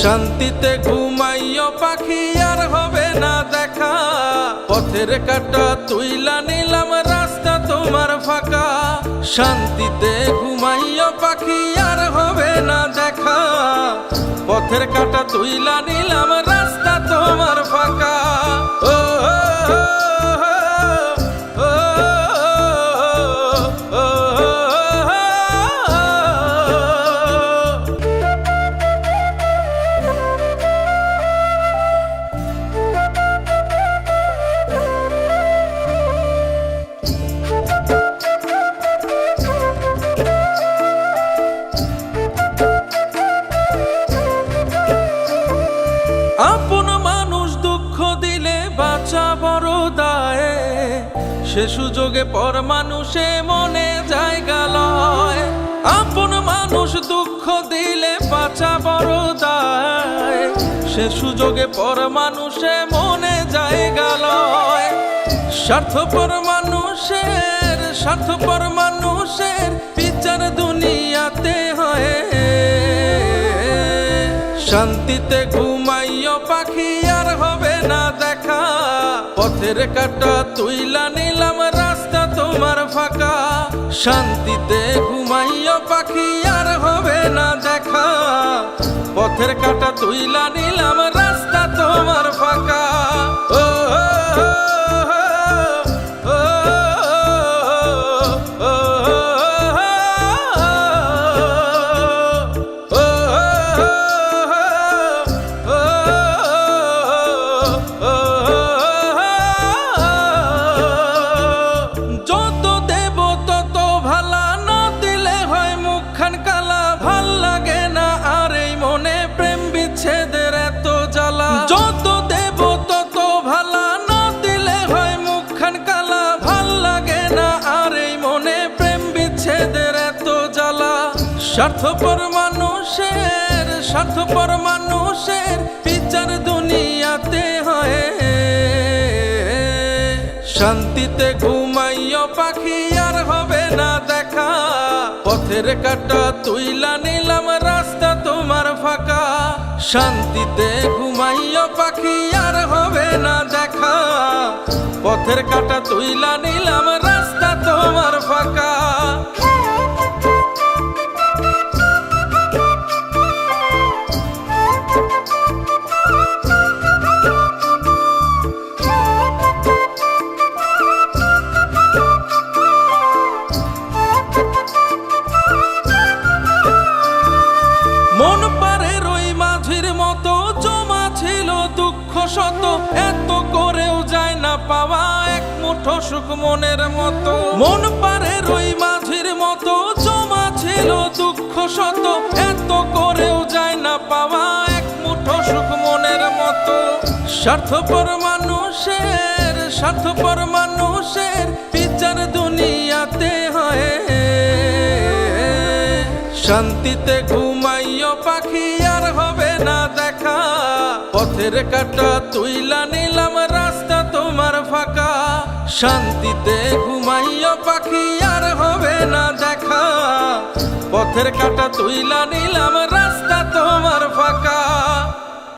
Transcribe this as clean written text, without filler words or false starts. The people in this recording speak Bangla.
শান্তিতে ঘুমাইও পাখি আর হবে না দেখা, পথের কাঁটা তুইলা নিলাম রাস্তা তোমার ফাঁকা। শান্তিতে ঘুমাইও পাখি আর হবে না দেখা, পথের কাঁটা তুইলা নিলাম রাস্তা তোমার ফাঁকা। ও আপন মানুষ দুঃখ দিলে বাঁচা বড় দায়, সে সুযোগে পর মানুষে মনে জায়গা লয়। আপন মানুষ দুঃখ দিলে বাঁচা বড় দায়, সে সুযোগে পর মানুষে মনে জায়গা লয়। স্বার্থপর মানুষের বিচার দুনিয়াতে হয়। শান্তিতে ঘুমাইও পাখি আর হবে না দেখা, পথের কাঁটা তুইলা নিলাম রাস্তা তোমার ফাঁকা। শান্তিতে ঘুমাইও পাখি আর হবে না দেখা, পথের কাঁটা তুইলা নিলাম রাস্তা তোমার ফাঁকা। ও স্বার্থপর মানুষের বিচার দুনিয়াতে হয়। শান্তিতে ঘুমাইও পাখি আর হবে না দেখা, পথের কাঁটা তুইলা নিলাম রাস্তা তোমার ফাঁকা। শান্তিতে ঘুমাইও পাখি আর হবে না দেখা, পথের কাঁটা তুইলা নিলাম রাস্তা তোমার ফাঁকা। মন পারের ওই মাঝির মতো জমা ছিল দুঃখ শত, এত করেও যায় না পাওয়া এক মুঠো সুখ মনের মতো। মন পারের ওই মাঝির মতো জমা ছিল দুঃখ শত, এত করেও যায় না পাওয়া এক মুঠো সুখ মনের মতো। স্বার্থপর মানুষের বিচার দুনিয়াতে হয়। শান্তিতে ঘুমাইও পাখি আর হবে না দেখা, পথের কাঁটা তুইলা নিলাম রাস্তা তোমার ফাঁকা। শান্তিতে ঘুমাইও পাখি আর হবে না দেখা, পথের কাঁটা তুইলা নিলাম রাস্তা তোমার ফাঁকা।